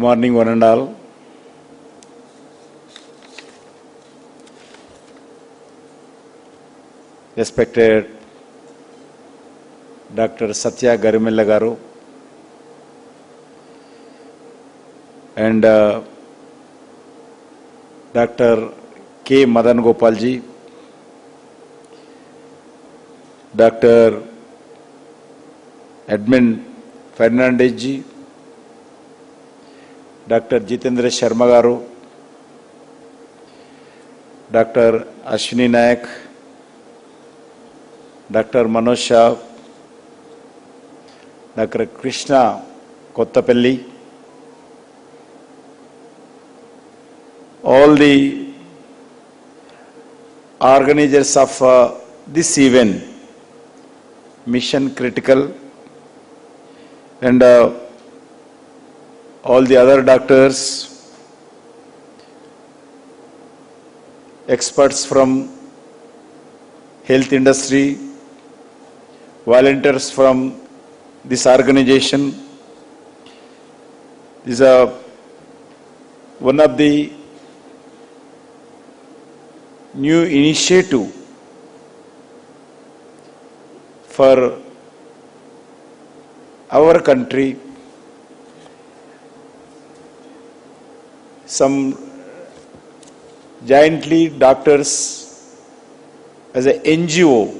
morning, one and all. Respected Dr. Satya Garimella Garu and Dr. K. Madan Gopal ji, Dr. Edmund Fernandez ji, Dr. Jitendra Sharma Garu, Dr. Ashwini Nayak, Dr. Manoj Shah, Dr. Krishna Kottapalli, all the organizers of this event, Mission Critical, and all the other doctors, experts from health industry, volunteers from this organization. This is one of the new initiative for our country. Some jointly doctors as an NGO,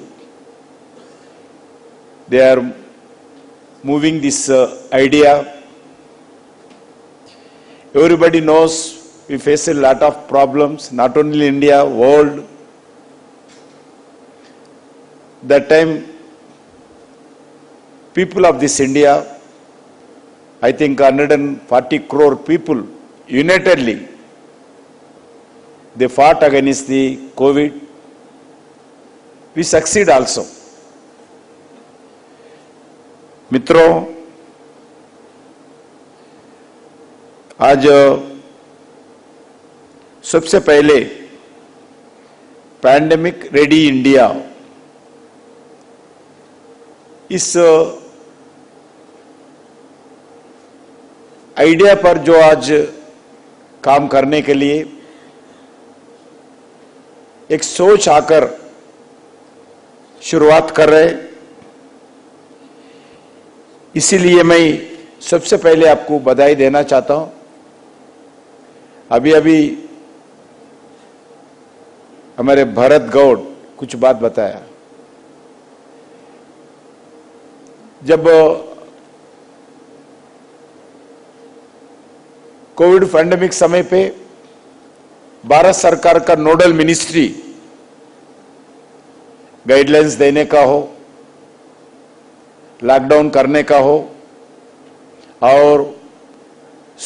they are moving this idea. Everybody knows we face a lot of problems, not only India, world. That time, people of this India, I think 140 crore people, unitedly, they fought against the COVID. We succeed also. मित्रों, आज सबसे पहले pandemic ready India, इस idea पर जो आज काम करने के लिए एक सोच आकर शुरुआत कर रहे, इसीलिए मैं सबसे पहले आपको बधाई देना चाहता हूं। अभी हमारे भरत गौड़ कुछ बात बताया। जब कोविड पैंडेमिक समय पे भारत सरकार का नोडल मिनिस्ट्री गाइडलाइंस देने का हो, लॉकडाउन करने का हो, और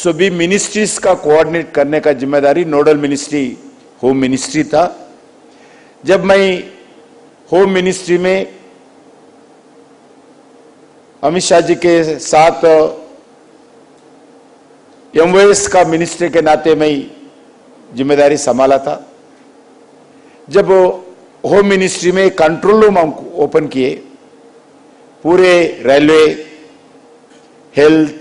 सभी मिनिस्ट्रीज का कोऑर्डिनेट करने का जिम्मेदारी नोडल मिनिस्ट्री होम मिनिस्ट्री था। जब मैं होम मिनिस्ट्री में अमित शाह जी के साथ MOS का मिनिस्ट्री के नाते मैं जिम्मेदारी संभाला था, जब होम मिनिस्ट्री में कंट्रोल रूम हम ओपन किए, पूरे रेलवे, हेल्थ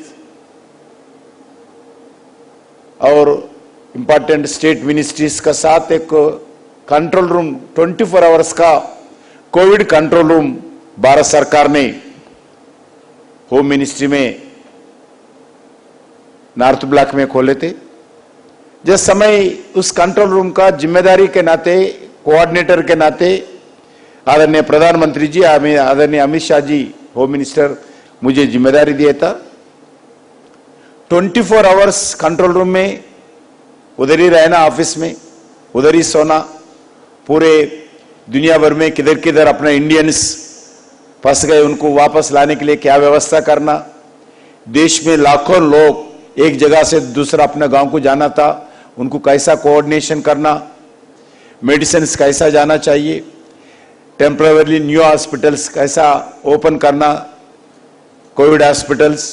और इंपॉर्टेंट स्टेट मिनिस्ट्रीज का साथ एक कंट्रोल रूम 24 आवर्स का कोविड कंट्रोल रूम भारत सरकार ने होम मिनिस्ट्री में नॉर्थ ब्लॉक में खोले थे। जिस समय उस कंट्रोल रूम का जिम्मेदारी के नाते, कोऑर्डिनेटर के नाते आदरणीय प्रधानमंत्री जी, आदरणीय अमित शाह जी होम मिनिस्टर मुझे जिम्मेदारी दिया था। 24 आवर्स कंट्रोल रूम में उधर ही रहना, ऑफिस में उधर ही सोना, पूरे दुनिया भर में किधर किधर अपने इंडियंस फंस गए उनको वापस लाने के लिए क्या व्यवस्था करना, देश में लाखों लोग एक जगह से दूसरा अपने गांव को जाना था, उनको कैसा कोऑर्डिनेशन करना, मेडिसिन कैसा जाना चाहिए, टेम्पररी न्यू हॉस्पिटल्स कैसा ओपन करना, कोविड हॉस्पिटल्स,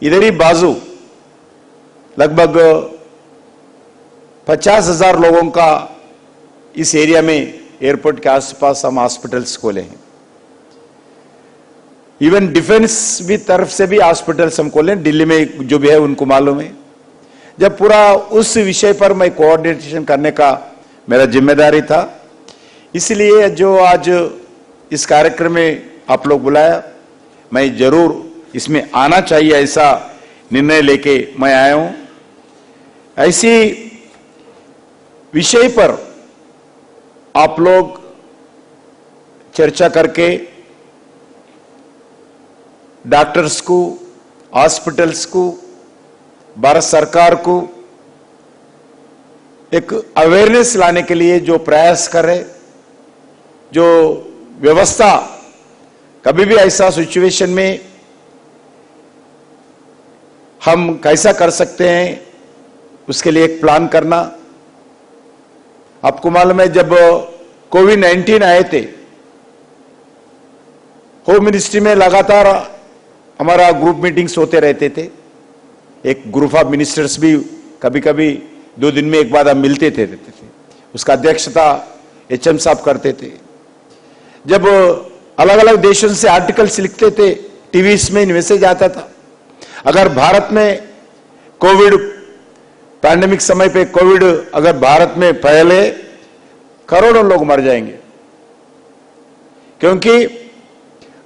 इधर ही बाजू लगभग 50,000 लोगों का इस एरिया में एयरपोर्ट के आसपास हम हॉस्पिटल्स खोले हैं। इवन डिफेंस भी तरफ से भी हॉस्पिटल्स हम खोले, दिल्ली में जो भी है उनको मालूम है। जब पूरा उस विषय पर मैं कोऑर्डिनेशन करने का मेरा जिम्मेदारी था, इसलिए जो आज इस कार्यक्रम में आप लोग बुलाया, मैं जरूर इसमें आना चाहिए ऐसा निर्णय लेके मैं आया हूं। ऐसी विषय पर आप लोग चर्चा करके डॉक्टर्स को, हॉस्पिटल्स को, भारत सरकार को एक अवेयरनेस लाने के लिए जो प्रयास कर रहे, जो व्यवस्था कभी भी ऐसा सिचुएशन में हम कैसा कर सकते हैं उसके लिए एक प्लान करना। आपको मालूम है जब कोविड-19 आए थे, होम मिनिस्ट्री में लगातार हमारा ग्रुप मीटिंग्स होते रहते थे। एक ग्रुप ऑफ मिनिस्टर्स भी कभी कभी 2 दिन में एक बार हम मिलते थे रहते थे, उसका अध्यक्षता HM साहब करते थे। जब अलग अलग देशों से आर्टिकल्स लिखते थे, टीवी में मैसेज आता था, अगर भारत में कोविड पैंडेमिक समय पे कोविड अगर भारत में फैले करोड़ों लोग मर जाएंगे, क्योंकि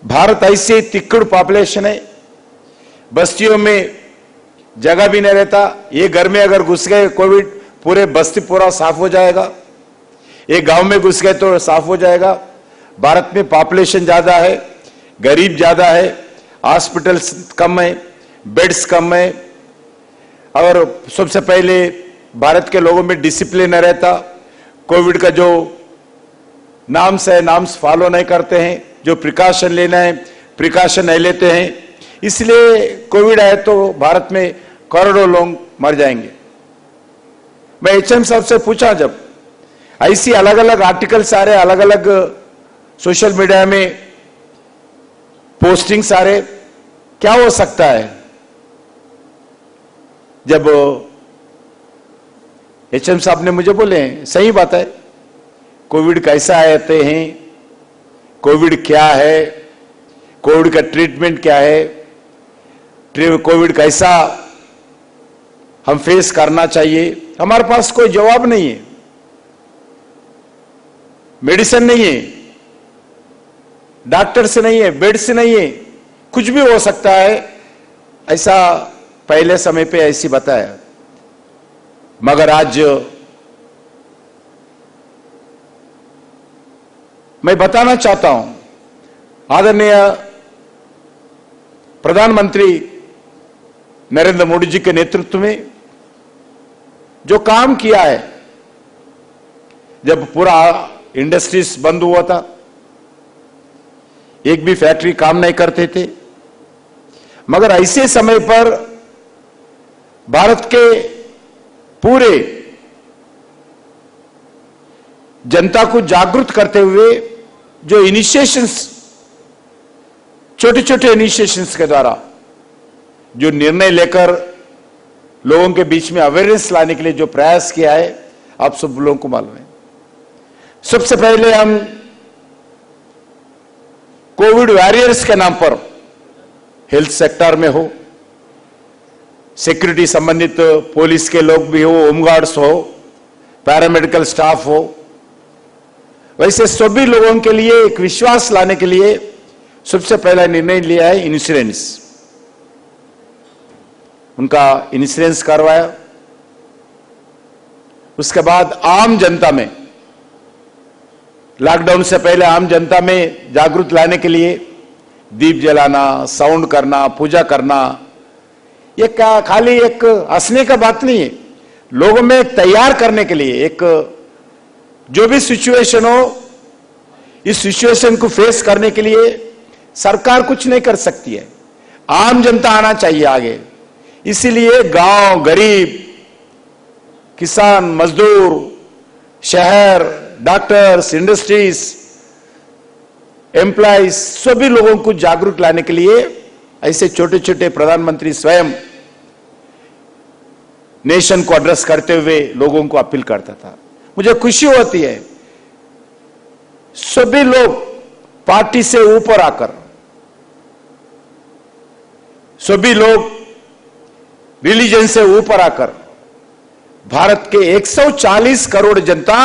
भारत ऐसी तिक्कड़ पॉपुलेशन है, बस्तियों में जगह भी नहीं रहता। ये घर में अगर घुस गए कोविड, पूरे बस्ती पूरा साफ हो जाएगा। एक गांव में घुस गए तो साफ हो जाएगा। भारत में पॉपुलेशन ज्यादा है, गरीब ज्यादा है, हॉस्पिटल्स कम है, बेड्स कम है, और सबसे पहले भारत के लोगों में डिसिप्लिन नहीं रहता। कोविड का जो नाम्स है, नाम्स फॉलो नहीं करते हैं, जो प्रिकॉशन लेना है प्रिकॉशन नहीं लेते हैं, इसलिए कोविड आए तो भारत में करोड़ों लोग मर जाएंगे। मैं HM साहब से पूछा, जब ऐसी अलग अलग आर्टिकल्स आ रहे, अलग अलग सोशल मीडिया में पोस्टिंग्स आ रहे, क्या हो सकता है? जब HM साहब ने मुझे बोले, सही बात है, कोविड कैसा आते हैं, कोविड क्या है, कोविड का ट्रीटमेंट क्या है, कोविड कैसा हम फेस करना चाहिए। हमारे पास कोई जवाब नहीं है, मेडिसिन नहीं है, डॉक्टर से नहीं है, बेड से नहीं है, कुछ भी हो सकता है, ऐसा पहले समय पे ऐसी बताया। मगर आज मैं बताना चाहता हूं, आदरणीय प्रधानमंत्री नरेंद्र मोदी जी के नेतृत्व में जो काम किया है, जब पूरा इंडस्ट्रीज बंद हुआ था, एक भी फैक्ट्री काम नहीं करते थे, मगर ऐसे समय पर भारत के पूरे जनता को जागरूक करते हुए जो इनिशिएशंस, छोटे छोटे इनिशिएशंस के द्वारा जो निर्णय लेकर लोगों के बीच में अवेयरनेस लाने के लिए जो प्रयास किया है, आप सब लोगों को मालूम है। सबसे पहले हम कोविड वॉरियर्स के नाम पर हेल्थ सेक्टर में हो, सिक्योरिटी संबंधित पुलिस के लोग भी हो, होमगार्ड्स हो, पैरामेडिकल स्टाफ हो, वैसे सभी लोगों के लिए एक विश्वास लाने के लिए सबसे पहला निर्णय लिया है इंश्योरेंस। उनका इंश्योरेंस करवाया। उसके बाद आम जनता में, लॉकडाउन से पहले आम जनता में जागरूक लाने के लिए दीप जलाना, साउंड करना, पूजा करना, ये क्या खाली एक हंसने का बात नहीं है, लोगों में एक तैयार करने के लिए, एक जो भी सिचुएशन हो, इस सिचुएशन को फेस करने के लिए सरकार कुछ नहीं कर सकती है, आम जनता आना चाहिए आगे। इसीलिए गांव, गरीब, किसान, मजदूर, शहर, डॉक्टर्स, इंडस्ट्रीज, एम्प्लॉइज, सभी लोगों को जागरूक लाने के लिए ऐसे छोटे छोटे प्रधानमंत्री स्वयं नेशन को एड्रेस करते हुए लोगों को अपील करता था। मुझे खुशी होती है, सभी लोग पार्टी से ऊपर आकर, सभी लोग रिलीजन से ऊपर आकर भारत के 140 करोड़ जनता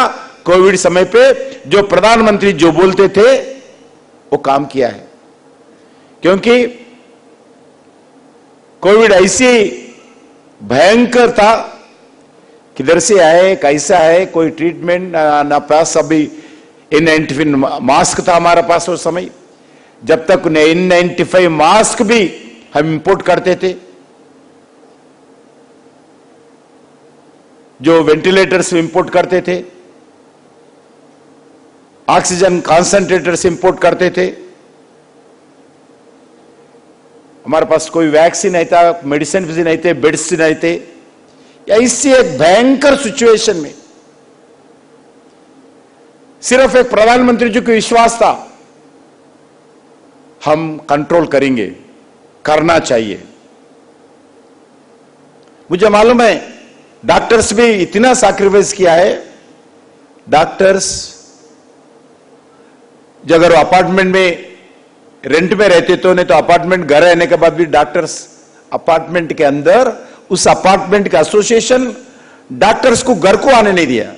कोविड समय पे जो प्रधानमंत्री जो बोलते थे वो काम किया है। क्योंकि कोविड ऐसी भयंकर था, किधर से आए, कैसा है, कोई ट्रीटमेंट ना पास। अभी N95 मास्क था हमारे पास उस समय, जब तक N95 मास्क भी हम इंपोर्ट करते थे, जो वेंटिलेटर्स इंपोर्ट करते थे, ऑक्सीजन कॉन्सेंट्रेटर्स इंपोर्ट करते थे, हमारे पास कोई वैक्सीन नहीं था, मेडिसिन भी नहीं थे, बेड्स नहीं थे। ऐसी एक भयंकर सिचुएशन में सिर्फ एक प्रधानमंत्री जी को विश्वास था, हम कंट्रोल करेंगे, करना चाहिए। मुझे मालूम है डॉक्टर्स भी इतना सैक्रिफाइस किया है। डॉक्टर्स अगर अपार्टमेंट में रेंट में रहते तो, नहीं तो अपार्टमेंट घर रहने के बाद भी डॉक्टर्स अपार्टमेंट के अंदर, उस अपार्टमेंट का एसोसिएशन डॉक्टर्स को घर को आने नहीं दिया,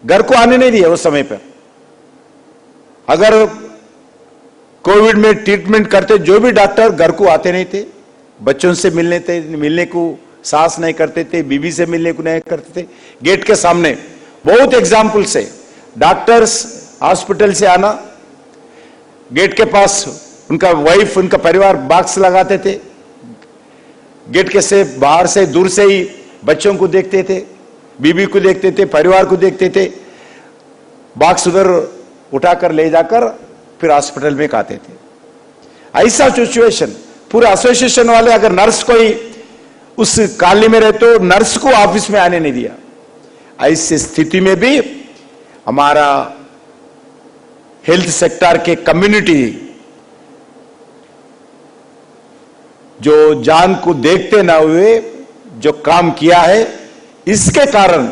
घर को आने नहीं दिया उस समय पर। अगर कोविड में ट्रीटमेंट करते जो भी डॉक्टर घर को आते नहीं थे, बच्चों से मिलने को साहस नहीं करते थे, बीवी से मिलने को नहीं करते थे। गेट के सामने बहुत एग्जाम्पल्स है, डॉक्टर्स हॉस्पिटल से आना, गेट के पास उनका वाइफ, उनका परिवार बॉक्स लगाते थे, गेट के से बाहर से दूर से ही बच्चों को देखते थे, बीबी को देखते थे, परिवार को देखते थे, बॉक्स उधर उठाकर ले जाकर फिर हॉस्पिटल में आते थे। ऐसा सिचुएशन पूरा एसोसिएशन वाले, अगर नर्स कोई उस कॉलोनी में रहे तो नर्स को ऑफिस में आने नहीं दिया। ऐसी स्थिति में भी हमारा हेल्थ सेक्टर के कम्युनिटी जो जान को देखते ना हुए जो काम किया है, इसके कारण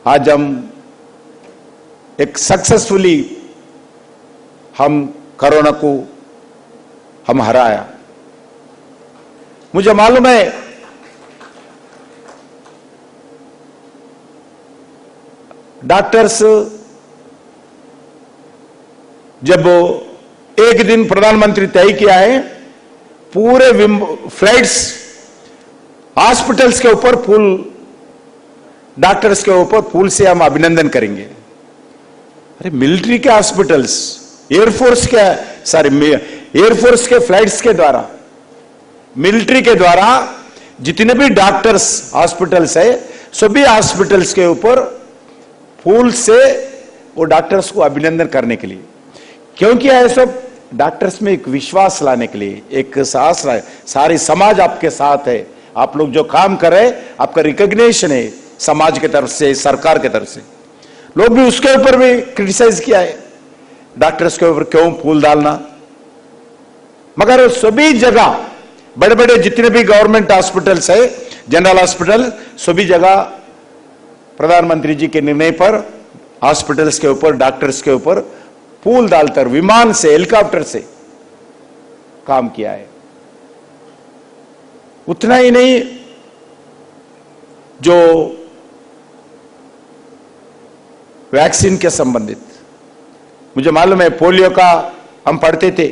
आज हम एक सक्सेसफुली हम कोरोना को हम हराया। मुझे मालूम है डॉक्टर्स जब एक दिन प्रधानमंत्री तय किया है, पूरे फ्लाइट्स हॉस्पिटल्स के ऊपर फूल, डॉक्टर्स के ऊपर फूल से हम अभिनंदन करेंगे। अरे मिलिट्री के हॉस्पिटल्स, एयरफोर्स के फ्लाइट्स के द्वारा, मिलिट्री के द्वारा जितने भी डॉक्टर्स हॉस्पिटल्स है, सभी हॉस्पिटल्स के ऊपर फूल से वो डॉक्टर्स को अभिनंदन करने के लिए। क्यों किया है सब? डॉक्टर्स में एक विश्वास लाने के लिए, एक साहस लाए। सारी समाज आपके साथ है, आप लोग जो काम कर रहे हैं आपका रिकॉग्निशन है समाज की तरफ से, सरकार की तरफ से। लोग भी उसके ऊपर भी क्रिटिसाइज किया है, डॉक्टर्स के ऊपर क्यों फूल डालना। मगर सभी जगह बड़े बड़े जितने भी गवर्नमेंट हॉस्पिटल्स है, जनरल हॉस्पिटल, सभी जगह प्रधानमंत्री जी के निर्णय पर हॉस्पिटल्स के ऊपर, डॉक्टर्स के ऊपर फूल डालकर विमान से, हेलीकॉप्टर से काम किया है। उतना ही नहीं, जो वैक्सीन के संबंधित, मुझे मालूम है पोलियो का हम पढ़ते थे,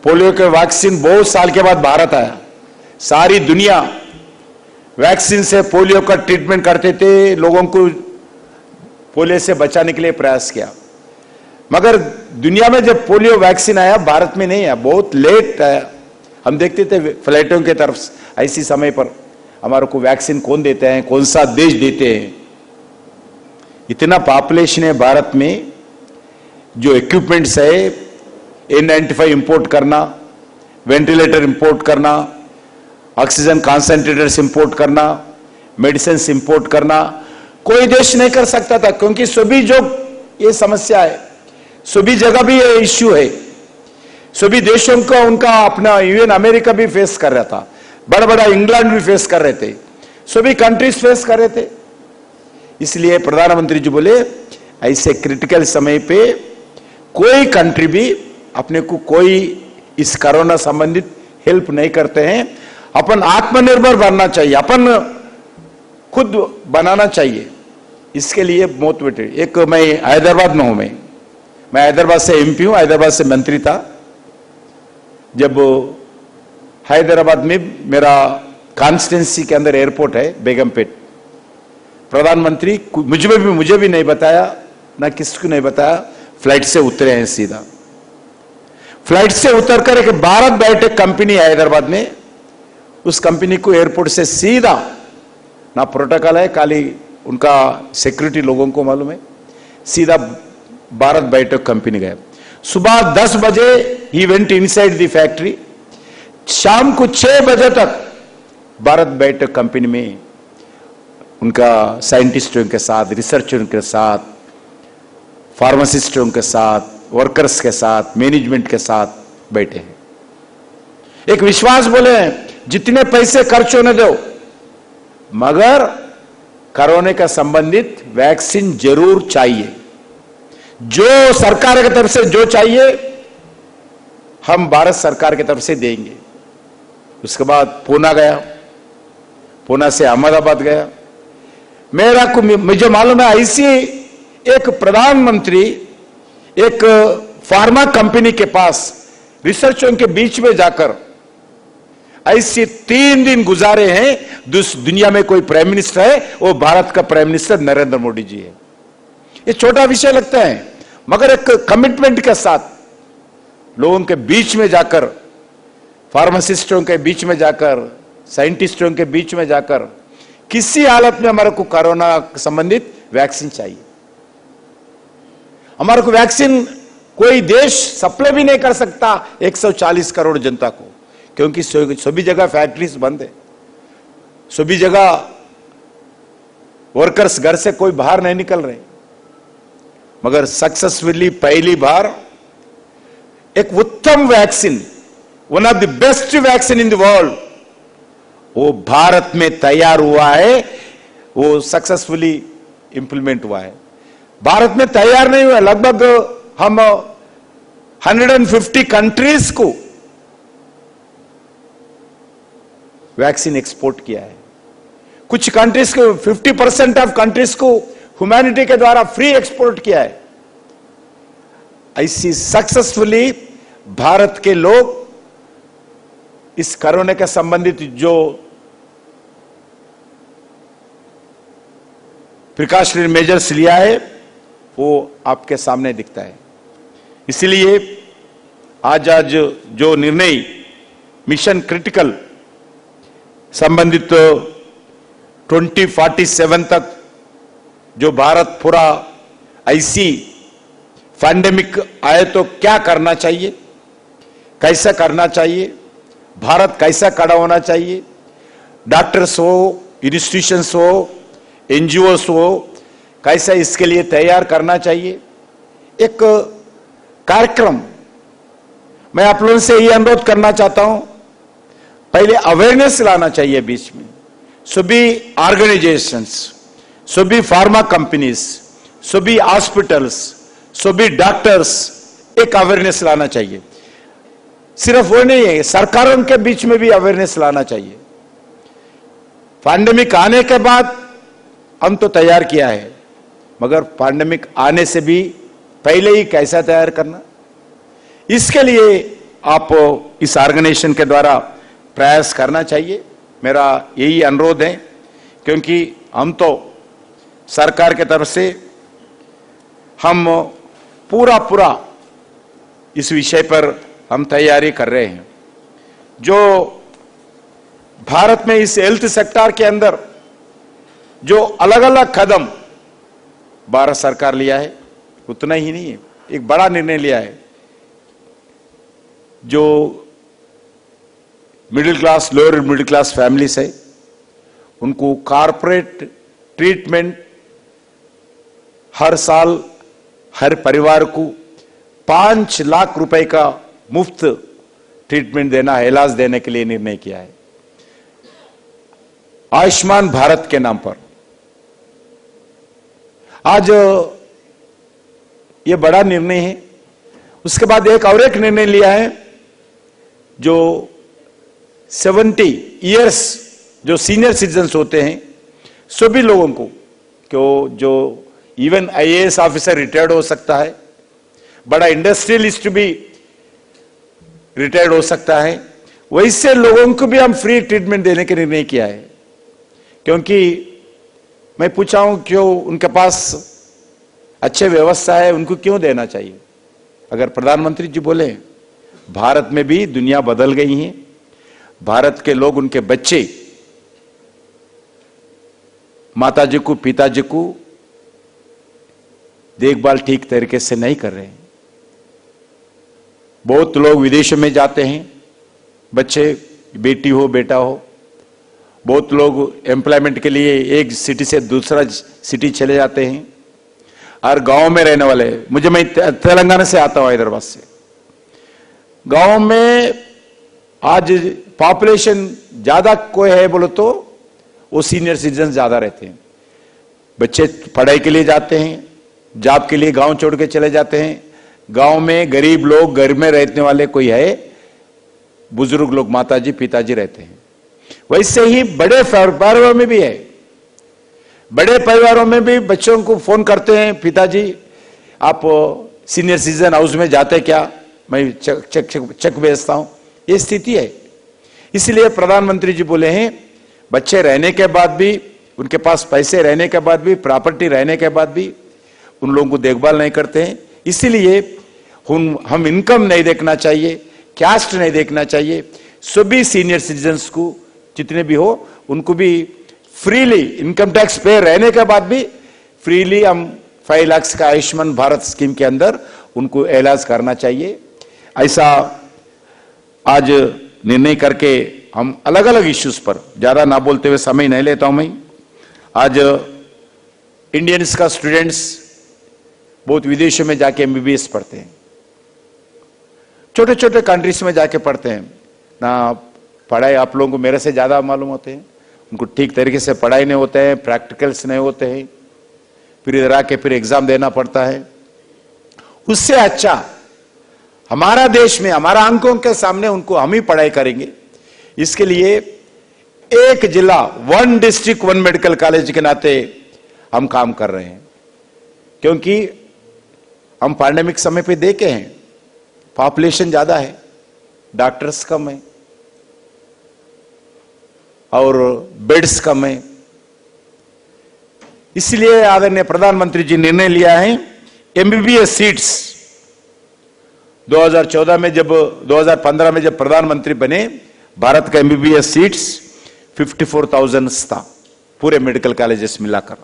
पोलियो के वैक्सीन बहुत साल के बाद भारत आया। सारी दुनिया वैक्सीन से पोलियो का ट्रीटमेंट करते थे, लोगों को पोलियो से बचाने के लिए प्रयास किया। मगर दुनिया में जब पोलियो वैक्सीन आया, भारत में नहीं आया, बहुत लेट आया। हम देखते थे फ्लाइटों के तरफ ऐसी समय पर हमारे को वैक्सीन कौन देते हैं, कौन सा देश देते हैं। इतना पॉपुलेशन है भारत में, जो इक्विपमेंट्स है, N95 इंपोर्ट करना, वेंटिलेटर इंपोर्ट करना, ऑक्सीजन कॉन्सेंट्रेटर्स इंपोर्ट करना, मेडिसिन इंपोर्ट करना, कोई देश नहीं कर सकता था। क्योंकि सभी जो ये समस्या है, सभी जगह भी ये इश्यू है, सभी देशों को उनका अपना, इवन अमेरिका भी फेस कर रहा था, बड़ा बड़ा इंग्लैंड भी फेस कर रहे थे, सभी कंट्रीज फेस कर रहे थे। इसलिए प्रधानमंत्री जी बोले ऐसे क्रिटिकल समय पे कोई कंट्री भी अपने को कोई इस कोरोना संबंधित हेल्प नहीं करते हैं। अपन आत्मनिर्भर बनना चाहिए, अपन खुद बनाना चाहिए। इसके लिए मोटिवेटेड। एक मैं हैदराबाद में हूं, मैं हैदराबाद से एमपी हूं, हैदराबाद से मंत्री था। जब हैदराबाद में मेरा कॉन्स्टिट्यूंसी के अंदर एयरपोर्ट है बेगमपेट, प्रधानमंत्री मुझे भी नहीं बताया, ना किसको नहीं बताया, फ्लाइट से उतरे हैं सीधा। फ्लाइट से उतरकर एक भारत बायोटेक कंपनी है हैदराबाद में, उस कंपनी को एयरपोर्ट से सीधा, ना प्रोटोकॉल है, खाली उनका सिक्योरिटी लोगों को मालूम है, सीधा भारत बायोटेक कंपनी गए। सुबह 10 बजे he went inside the factory, शाम को 6 बजे तक भारत बायोटेक कंपनी में उनका साइंटिस्टों के साथ, रिसर्चरों के साथ, फार्मासिस्टों के साथ, वर्कर्स के साथ, मैनेजमेंट के साथ बैठे हैं। एक विश्वास बोले, जितने पैसे खर्च होने दो, मगर कोरोना का संबंधित वैक्सीन जरूर चाहिए। जो सरकार की तरफ से जो चाहिए हम भारत सरकार की तरफ से देंगे। उसके बाद पूना गया, पूना से अहमदाबाद गया। मुझे मालूम है ऐसी एक प्रधानमंत्री एक फार्मा कंपनी के पास रिसर्चों के बीच में जाकर ऐसे 3 दिन गुजारे हैं। दुनिया में कोई प्राइम मिनिस्टर है, वो भारत का प्राइम मिनिस्टर नरेंद्र मोदी जी है। ये छोटा विषय लगता है, मगर एक कमिटमेंट के साथ लोगों के बीच में जाकर, फार्मासिस्टों के बीच में जाकर, साइंटिस्टों के बीच में जाकर, किसी हालत में हमारे को कोरोना संबंधित वैक्सीन चाहिए। हमारे को वैक्सीन कोई देश सप्लाई भी नहीं कर सकता 140 करोड़ जनता को, क्योंकि सभी जगह फैक्ट्रीज बंद है, सभी जगह वर्कर्स घर से कोई बाहर नहीं निकल रहे। मगर सक्सेसफुली पहली बार एक उत्तम vaccine, one of the best vaccine in the world, वो भारत में तैयार हुआ है, वो सक्सेसफुली इंप्लीमेंट हुआ है। भारत में तैयार नहीं हुआ, लगभग हम 150 कंट्रीज को वैक्सीन एक्सपोर्ट किया है। कुछ कंट्रीज को 50% ऑफ कंट्रीज को ह्यूमैनिटी के द्वारा फ्री एक्सपोर्ट किया है। ऐसी सक्सेसफुली भारत के लोग इस कोरोना के संबंधित जो प्रिकॉशनरी मेजर्स लिया है वो आपके सामने दिखता है। इसलिए आज जो निर्णय मिशन क्रिटिकल संबंधित 2047 तक जो भारत पूरा ऐसी पैंडेमिक आए तो क्या करना चाहिए, कैसा करना चाहिए, भारत कैसा खड़ा होना चाहिए, डॉक्टर्स हो, इंस्टीट्यूशंस हो, एनजीओस हो, कैसा इसके लिए तैयार करना चाहिए, एक कार्यक्रम मैं आप लोगों से ये अनुरोध करना चाहता हूं। पहले अवेयरनेस लाना चाहिए बीच में, सभी ऑर्गेनाइजेशंस, सभी फार्मा कंपनीज, सभी हॉस्पिटल्स, सभी डॉक्टर्स एक अवेयरनेस लाना चाहिए। सिर्फ वो नहीं है, सरकारों के बीच में भी अवेयरनेस लाना चाहिए। पैंडेमिक आने के बाद हम तो तैयार किया है, मगर पैंडेमिक आने से भी पहले ही कैसा तैयार करना, इसके लिए आप इस ऑर्गेनाइजेशन के द्वारा प्रयास करना चाहिए। मेरा यही अनुरोध है, क्योंकि हम तो सरकार की तरफ से हम पूरा इस विषय पर हम तैयारी कर रहे हैं। जो भारत में इस हेल्थ सेक्टर के अंदर जो अलग अलग कदम भारत सरकार लिया है, उतना ही नहीं है, एक बड़ा निर्णय लिया है। जो middle class, lower middle class families है, उनको कॉर्पोरेट ट्रीटमेंट हर साल हर परिवार को 5 लाख रुपए का मुफ्त ट्रीटमेंट देना, इलाज देने के लिए निर्णय किया है आयुष्मान भारत के नाम पर। आज ये बड़ा निर्णय है। उसके बाद एक और एक निर्णय लिया है, जो 70 इयर्स जो सीनियर सिटीजन्स होते हैं, सभी लोगों को जो इवन आईएएस ऑफिसर रिटायर्ड हो सकता है, बड़ा इंडस्ट्रियलिस्ट भी रिटायर्ड हो सकता है, वैसे लोगों को भी हम फ्री ट्रीटमेंट देने का निर्णय किया है। क्योंकि मैं पूछा हूं क्यों उनके पास अच्छे व्यवस्था है, उनको क्यों देना चाहिए। अगर प्रधानमंत्री जी बोले भारत में भी दुनिया बदल गई है, भारत के लोग, उनके बच्चे माताजी को, पिताजी को देखभाल ठीक तरीके से नहीं कर रहे हैं। बहुत लोग विदेशों में जाते हैं, बच्चे, बेटी हो बेटा हो, बहुत लोग एम्प्लॉयमेंट के लिए एक सिटी से दूसरा सिटी चले जाते हैं। और गांव में रहने वाले, मैं तेलंगाना से आता हूं, हैदराबाद से, गांव में आज पॉपुलेशन ज्यादा कोई है बोलो तो वो सीनियर सिटीजन ज्यादा रहते हैं। बच्चे पढ़ाई के लिए जाते हैं, जॉब के लिए गांव छोड़ के चले जाते हैं। गांव में गरीब लोग, घर में रहने वाले कोई है, बुजुर्ग लोग, माताजी पिताजी रहते हैं। वैसे ही बड़े परिवारों में भी है, बड़े परिवारों में भी बच्चों को फोन करते हैं, पिताजी आप सीनियर सिटीजन हाउस में जाते क्या, मैं चेक भेजता हूं। ये स्थिति है। इसलिए प्रधानमंत्री जी बोले हैं बच्चे रहने के बाद भी, उनके पास पैसे रहने के बाद भी, प्रॉपर्टी रहने के बाद भी उन लोगों को देखभाल नहीं करते हैं। इसीलिए हम इनकम नहीं देखना चाहिए, कास्ट नहीं देखना चाहिए। सभी सीनियर सिटीजन्स को जितने भी हो उनको भी फ्रीली इनकम टैक्स पे रहने के बाद भी फ्रीली हम 5 लाख का आयुष्मान भारत स्कीम के अंदर उनको इलाज करना चाहिए। ऐसा आज निर्णय करके हम अलग अलग इश्यूज पर, ज्यादा ना बोलते हुए समय नहीं लेता हूं मैं, आज इंडियंस का स्टूडेंट्स बहुत विदेशों में जाके एमबीबीएस पढ़ते हैं, छोटे छोटे कंट्रीज में जाके पढ़ते हैं ना। पढ़ाई आप लोगों को मेरे से ज्यादा मालूम होते हैं, उनको ठीक तरीके से पढ़ाई नहीं होते हैं, प्रैक्टिकल्स नहीं होते हैं, फिर इधर आके फिर एग्जाम देना पड़ता है। उससे अच्छा हमारा देश में, हमारा आंखों के सामने उनको हम ही पढ़ाई करेंगे। इसके लिए एक जिला, 1 डिस्ट्रिक्ट 1 मेडिकल कॉलेज के नाते हम काम कर रहे हैं। क्योंकि हम पैंडेमिक समय पे देखे हैं पॉपुलेशन ज्यादा है, डॉक्टर्स कम है और बेड्स कम है। इसलिए आदरणीय प्रधानमंत्री जी निर्णय लिया है एमबीबीएस सीट्स 2014 में, जब 2015 में जब प्रधानमंत्री बने, भारत का एमबीबीएस सीट्स 54,000 था पूरे मेडिकल कॉलेजेस मिलाकर।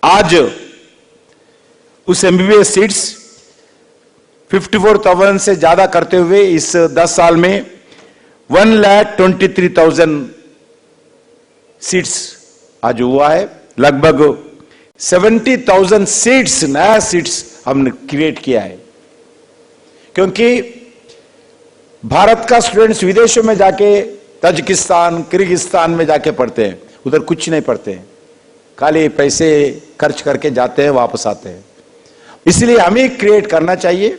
आज उस एमबीबीएस सीट्स 54,000 से ज्यादा करते हुए इस 10 साल में 1,23,000 सीट्स आज हुआ है। लगभग 70,000 सीट्स, नया सीट्स हमने क्रिएट किया है। क्योंकि भारत का स्टूडेंट्स विदेशों में जाके, ताजिकिस्तान, किर्गिस्तान में जाके पढ़ते हैं, उधर कुछ नहीं पढ़ते हैं, खाली पैसे खर्च करके जाते हैं, वापस आते हैं। इसलिए हमें क्रिएट करना चाहिए,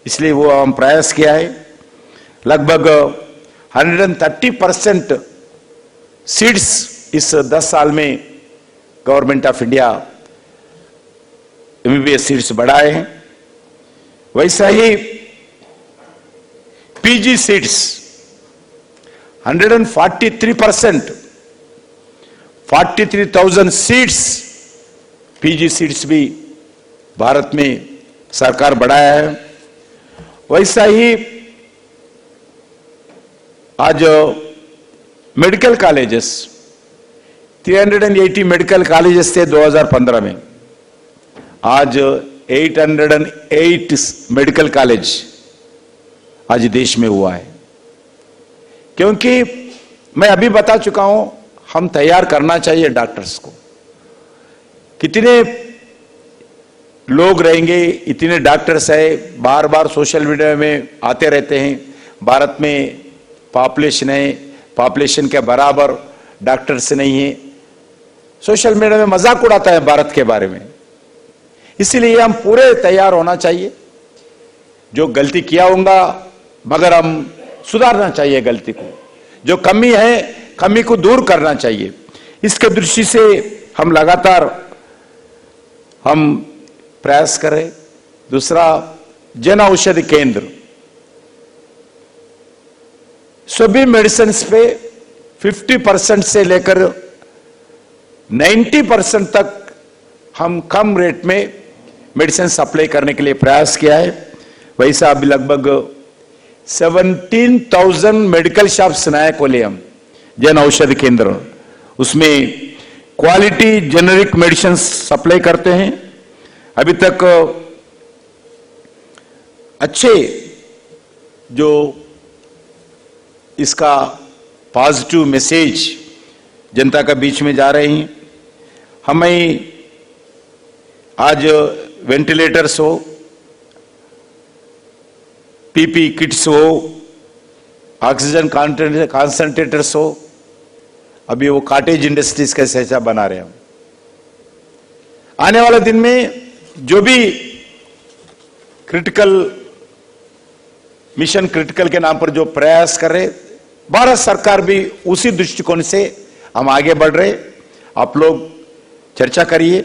इसलिए वो हम प्रयास किया है। लगभग 130% सीट्स इस 10 साल में government of India MBBS seats बढ़ाए हैं। वैसा ही PG seats 143%, 43,000 seats PG seats भी भारत में सरकार बढ़ाया है। वैसा ही आज मेडिकल कॉलेजेस 380 मेडिकल कॉलेजेस थे 2015 में, आज 808 मेडिकल कॉलेज आज देश में हुआ है। क्योंकि मैं अभी बता चुका हूं, हम तैयार करना चाहिए डॉक्टर्स को। कितने लोग रहेंगे, इतने डॉक्टर्स है, बार बार सोशल मीडिया में आते रहते हैं, भारत में पॉपुलेशन है, पॉपुलेशन के बराबर डॉक्टर्स नहीं है, सोशल मीडिया में मजाक उड़ाता है भारत के बारे में। इसीलिए हम पूरे तैयार होना चाहिए। जो गलती किया होगा, मगर हम सुधारना चाहिए गलती को, जो कमी है कमी को दूर करना चाहिए। इसके दृष्टि से हम लगातार प्रयास करें। दूसरा, जन औषधि केंद्र, सभी मेडिसिन पे 50% से लेकर 90% तक हम कम रेट में मेडिसिन सप्लाई करने के लिए प्रयास किया है। वैसा अभी लगभग 17,000 मेडिकल शॉप्स नए खोले हम, जन औषधि केंद्र। उसमें क्वालिटी जेनेरिक मेडिसिन सप्लाई करते हैं। अभी तक अच्छे जो इसका पॉजिटिव मैसेज जनता का बीच में जा रहे हैं। हमें आज वेंटिलेटर्स हो, पीपी किट्स हो, ऑक्सीजन कॉन्सेंट्रेटर्स हो, अभी वो कॉटेज इंडस्ट्रीज कैसे ऐसा बना रहे हैं हम। आने वाले दिन में जो भी क्रिटिकल मिशन क्रिटिकल के नाम पर जो प्रयास कर रहे, भारत सरकार भी उसी दृष्टिकोण से हम आगे बढ़ रहे। आप लोग चर्चा करिए,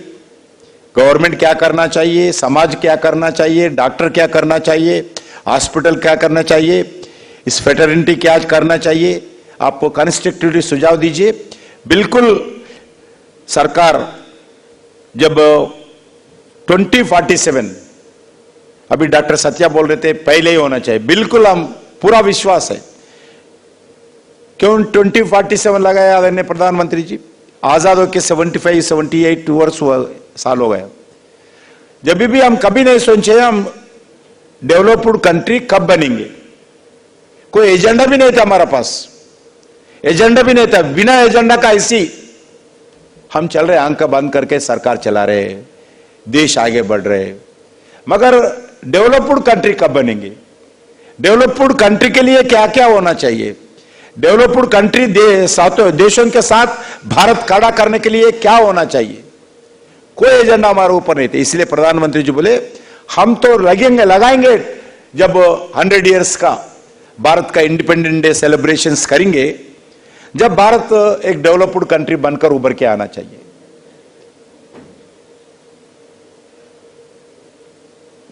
गवर्नमेंट क्या करना चाहिए, समाज क्या करना चाहिए, डॉक्टर क्या करना चाहिए, हॉस्पिटल क्या करना चाहिए, इस फेटर्निटी क्या करना चाहिए, आपको कंस्ट्रक्टिवली सुझाव दीजिए। बिल्कुल सरकार जब 2047, अभी डॉक्टर सत्या बोल रहे थे पहले ही होना चाहिए, बिल्कुल हम पूरा विश्वास है। क्यों 2047 लगाया आदरणीय प्रधानमंत्री जी? आजाद होकर 75-78 वर्ष साल हो गया। जब भी हम कभी नहीं सोचे हम डेवलप्ड कंट्री कब बनेंगे, कोई एजेंडा भी नहीं था हमारा पास, एजेंडा भी नहीं था। बिना एजेंडा का ऐसी हम चल रहे, आंख बंद करके सरकार चला रहे, देश आगे बढ़ रहे। मगर डेवलप्ड कंट्री कब बनेंगे? डेवलप्ड कंट्री के लिए क्या क्या होना चाहिए? डेवलप्ड कंट्री देशों के साथ भारत खड़ा करने के लिए क्या होना चाहिए? कोई एजेंडा हमारे ऊपर नहीं थे। इसलिए प्रधानमंत्री जी बोले हम तो लगाएंगे जब 100 इयर्स का भारत का इंडिपेंडेंट डे सेलिब्रेशंस करेंगे, जब भारत एक डेवलप्ड कंट्री बनकर उभर के आना चाहिए।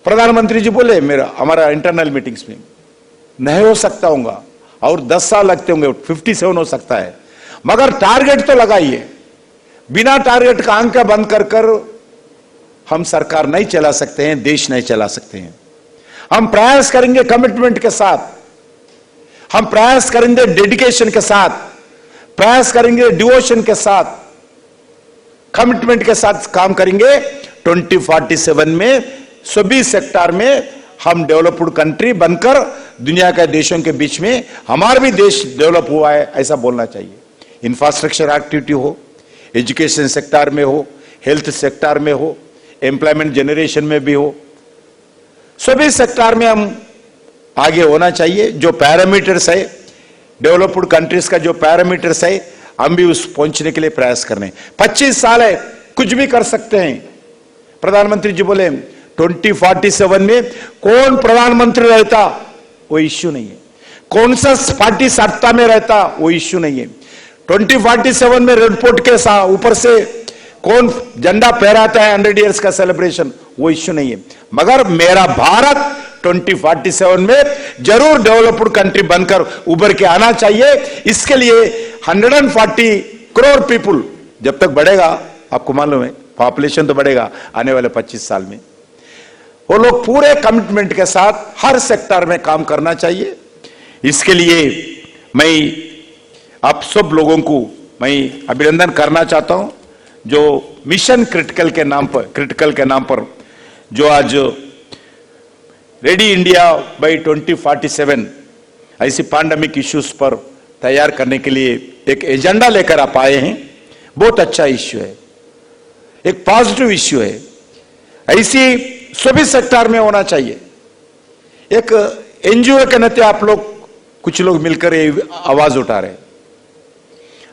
प्रधानमंत्री जी बोले हमारा इंटरनल मीटिंग्स में नहीं हो सकता होगा और 10 साल लगते होंगे, 57 हो सकता है, मगर टारगेट तो लगाइए। बिना टारगेट का आंख बंद कर हम सरकार नहीं चला सकते हैं, देश नहीं चला सकते हैं। हम प्रयास करेंगे कमिटमेंट के साथ, हम प्रयास करेंगे डेडिकेशन के साथ, प्रयास करेंगे डिवोशन के साथ, कमिटमेंट के साथ काम करेंगे। 2047 में सभी सेक्टर में हम डेवलप्ड कंट्री बनकर दुनिया के देशों के बीच में हमारा भी देश डेवलप हुआ है ऐसा बोलना चाहिए। इंफ्रास्ट्रक्चर एक्टिविटी हो, एजुकेशन सेक्टर में हो, हेल्थ सेक्टर में हो, एम्प्लॉयमेंट जनरेशन में भी हो, सभी सेक्टर में हम आगे होना चाहिए। जो पैरामीटर्स है डेवलप्ड कंट्रीज का, जो पैरामीटर्स है, हम भी उस पहुंचने के लिए प्रयास कर रहे हैं। 25 साल है, कुछ भी कर सकते हैं। प्रधानमंत्री जी बोले 2047 में कौन प्रधानमंत्री रहता वो इश्यू नहीं है, कौन सा पार्टी सत्ता में रहता वो इश्यू नहीं है। 2047 में रेड फोर्ट के ऊपर से कौन झंडा फहराता है 100 इयर्स का सेलिब्रेशन, वो इश्यू नहीं है। मगर मेरा भारत 2047 में जरूर डेवलप्ड कंट्री बनकर उभर के आना चाहिए। इसके लिए 140 करोड़ पीपुल जब तक बढ़ेगा, आपको मालूम है पॉपुलेशन तो बढ़ेगा आने वाले 25 साल में, वो लोग पूरे कमिटमेंट के साथ हर सेक्टर में काम करना चाहिए। इसके लिए मैं आप सब लोगों को मैं अभिनंदन करना चाहता हूं, जो मिशन क्रिटिकल के नाम पर जो आज रेडी इंडिया बाय 2047 ऐसी पैंडेमिक इश्यूज पर तैयार करने के लिए एक एजेंडा लेकर आप आए हैं। बहुत अच्छा इश्यू है, एक पॉजिटिव इश्यू है। ऐसी सभी सेक्टर में होना चाहिए। एक एनजीओ के नाते आप लोग कुछ लोग मिलकर ये आवाज उठा रहे हैं।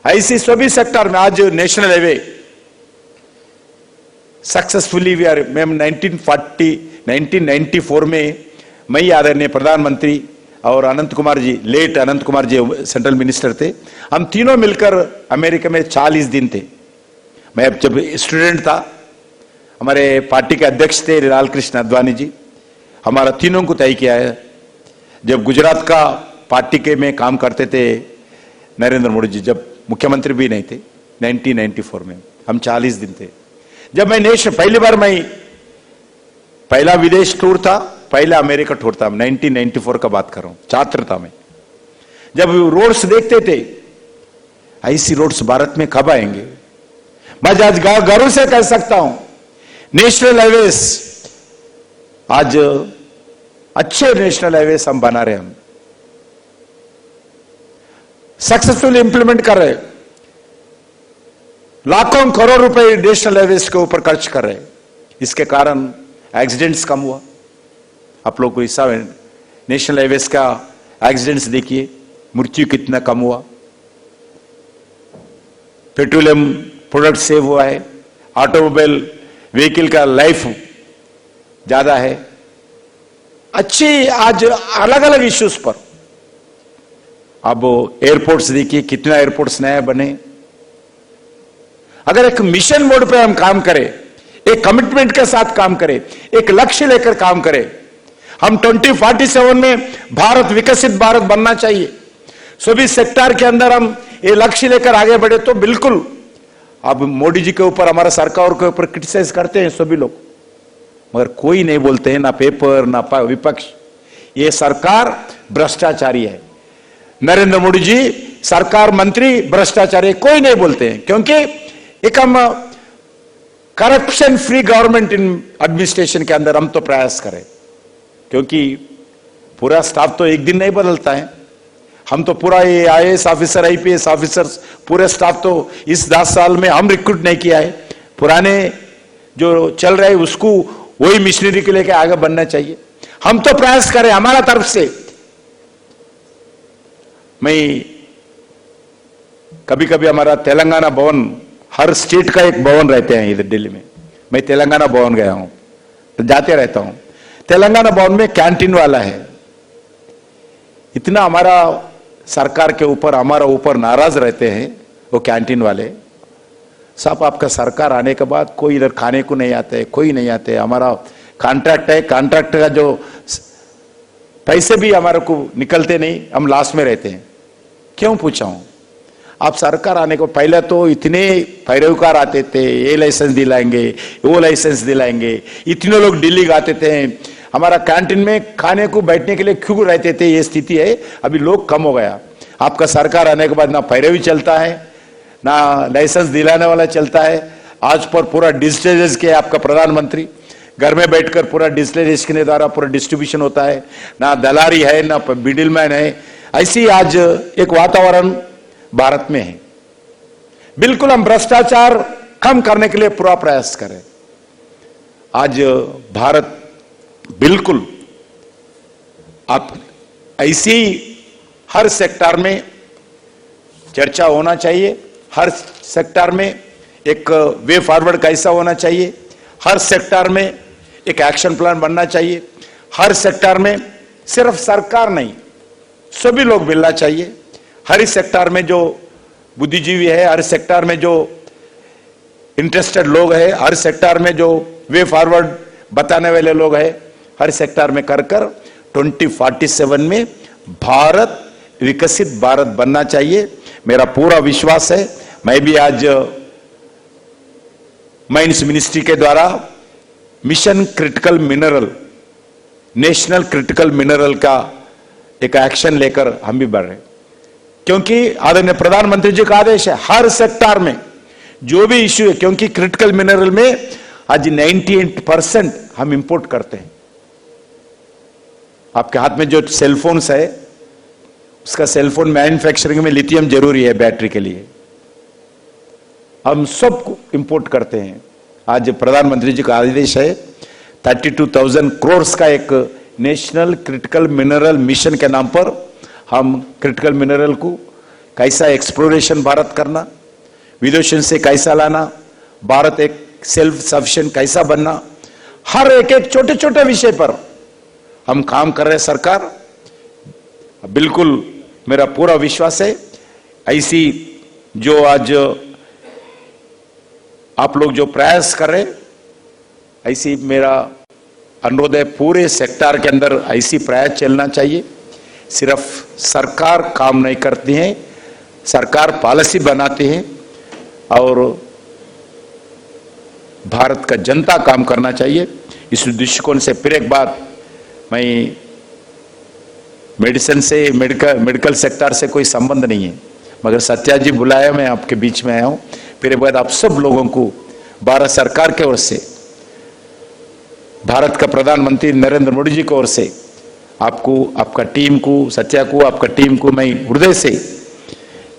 ऐसी सभी सेक्टर में आज national highway successfully we are, ma'am 1994 में मैं आदरणीय प्रधानमंत्री और Anant Kumar ji, late Anant Kumar ji central minister थे। हम तीनों मिलकर अमेरिका में 40 दिन थे। मैं जब स्टूडेंट था, हमारे पार्टी के अध्यक्ष थे लाल कृष्ण आडवाणी जी, हमारा तीनों को तय किया है। जब गुजरात का पार्टी के में काम करते थे नरेंद्र मोदी जी, जब मुख्यमंत्री भी नहीं थे 1994 में, हम 40 दिन थे। जब मैं पहली बार मैं पहला विदेश टूर था, पहला अमेरिका टूर था, 1994 का बात कर रहा हूं, छात्र था मैं। जब रोड्स देखते थे, ऐसी रोड्स भारत में कब आएंगे? मैं आज गर्व से कह सकता हूं, नेशनल हाईवेज आज अच्छे नेशनल हाईवेज हम बना रहे हैं, हम सक्सेसफुल इंप्लीमेंट कर रहे, लाखों करोड़ रुपए नेशनल हाईवेज के ऊपर खर्च कर रहे। इसके कारण एक्सीडेंट्स कम हुआ। आप लोग को हिस्सा है, नेशनल हाईवेज का एक्सीडेंट्स देखिए, मृत्यु कितना कम हुआ, पेट्रोलियम प्रोडक्ट सेव हुआ है, ऑटोमोबाइल व्हीकल का लाइफ ज्यादा है। अच्छी आज अलग अलग इश्यूज पर, अब एयरपोर्ट्स देखिए, कितना एयरपोर्ट्स नए बने। अगर एक मिशन मोड पे हम काम करें, एक कमिटमेंट के साथ काम करें, एक लक्ष्य लेकर काम करें, हम 2047 में भारत विकसित भारत बनना चाहिए। सभी सेक्टर के अंदर हम ये लक्ष्य लेकर आगे बढ़े तो बिल्कुल। अब मोदी जी के ऊपर, हमारा सरकार के ऊपर क्रिटिसाइज करते हैं सभी लोग, मगर कोई नहीं बोलते हैं, ना पेपर ना विपक्ष। ये सरकार भ्रष्टाचारी है, नरेंद्र मोदी जी सरकार मंत्री भ्रष्टाचारी, कोई नहीं बोलते हैं, क्योंकि एक हम corruption free government in administration के अंदर हम तो प्रयास करें, क्योंकि पूरा स्टाफ तो एक दिन नहीं बदलता है। हम तो पूरा ये आईएएस ऑफिसर, आईपीएस ऑफिसर्स, पूरे स्टाफ तो इस 10 साल में हम रिक्रूट नहीं किया है। पुराने जो चल रहे उसको वही मिशनरी के लेके आगे बढ़ना चाहिए। हम तो प्रयास करें हमारा तरफ से। मैं कभी कभी हमारा तेलंगाना भवन, हर स्टेट का एक भवन रहते हैं इधर दिल्ली में, मैं तेलंगाना भवन गया हूं तो जाते रहता हूं। तेलंगाना भवन में कैंटीन वाला है, इतना हमारा सरकार के ऊपर, हमारा ऊपर नाराज रहते हैं वो कैंटीन वाले। साहब आपका सरकार आने के बाद कोई इधर खाने को नहीं आते, कोई नहीं आते। हमारा कॉन्ट्रैक्ट है, कॉन्ट्रैक्ट का जो पैसे भी हमारे को निकलते नहीं, हम लास्ट में रहते हैं। क्यों पूछा हूं? आप सरकार आने को पहले तो इतने पैरोकार आते थे, ये लाइसेंस दिलाएंगे, वो लाइसेंस दिलाएंगे, इतने लोग दिल्ली आते थे। हमारा कैंटीन में खाने को बैठने के लिए क्यों रहते थे, ये स्थिति है। अभी लोग कम हो गया। आपका सरकार आने के बाद ना पैरवी चलता है, ना लाइसेंस दिलाने वाला चलता है। आज पर पूरा डिजिटलाइज किया आपका प्रधानमंत्री, घर में बैठकर पूरा डिजिटलाइजेशन के द्वारा पूरा डिस्ट्रीब्यूशन होता है, ना दलारी है, ना मिडिलमैन है। ऐसी आज एक वातावरण भारत में है। बिल्कुल हम भ्रष्टाचार कम करने के लिए पूरा प्रयास करें। आज भारत बिल्कुल आप ऐसी हर सेक्टर में चर्चा होना चाहिए, हर सेक्टर में एक वे फॉरवर्ड कैसा होना चाहिए, हर सेक्टर में एक एक्शन प्लान बनना चाहिए, हर सेक्टर में सिर्फ सरकार नहीं सभी लोग मिलना चाहिए। हर सेक्टर में जो बुद्धिजीवी है, हर सेक्टर में जो इंटरेस्टेड लोग हैं, हर सेक्टर में जो वे फॉरवर्ड बताने वाले लोग हैं, हर सेक्टर में कर 2047 में भारत विकसित भारत बनना चाहिए। मेरा पूरा विश्वास है। मैं भी आज माइंस मिनिस्ट्री के द्वारा mission critical mineral, national critical mineral का एक एक्शन लेकर हम भी बढ़ रहे हैं, क्योंकि आदरणीय प्रधानमंत्री जी का आदेश है हर सेक्टर में जो भी इश्यू है, क्योंकि क्रिटिकल मिनरल में आज 98% हम इंपोर्ट करते हैं। आपके हाथ में जो सेलफोन्स है, उसका सेलफोन मैन्युफैक्चरिंग में लिथियम जरूरी है बैटरी के लिए, हम सब इंपोर्ट करते हैं। आज प्रधानमंत्री जी का आदेश है 32,000 करोड़ का एक नेशनल क्रिटिकल मिनरल मिशन के नाम पर हम क्रिटिकल मिनरल को कैसा एक्सप्लोरेशन भारत करना, विदेशों से कैसा लाना, भारत एक सेल्फ सफिशिएंट कैसा बनना, हर एक छोटे छोटे विषय पर हम काम कर रहे हैं। सरकार बिल्कुल मेरा पूरा विश्वास है, ऐसी जो आज आप लोग जो प्रयास कर रहे, ऐसी मेरा अनुरोध है पूरे सेक्टर के अंदर ऐसी प्रयास चलना चाहिए। सिर्फ सरकार काम नहीं करती है, सरकार पॉलिसी बनाती है और भारत का जनता काम करना चाहिए। इस दृष्टिकोण से फिर एक बार मैं मेडिसिन से मेडिकल सेक्टर से कोई संबंध नहीं है, मगर सत्या जी बुलाया, मैं आपके बीच में आया हूं। फिर एक बार आप सब लोगों को भारत सरकार की ओर से, भारत का प्रधानमंत्री नरेंद्र मोदी जी की ओर से आपको, आपका टीम को, सत्या को, आपका टीम को मैं हृदय से,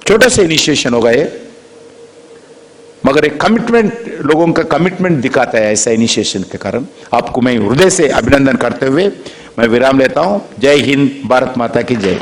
छोटा सा इनिशिएशन होगा ये, मगर एक कमिटमेंट, लोगों का कमिटमेंट दिखाता है ऐसा इनिशिएशन के कारण आपको मैं हृदय से अभिनंदन करते हुए मैं विराम लेता हूं। जय हिंद, भारत माता की जय।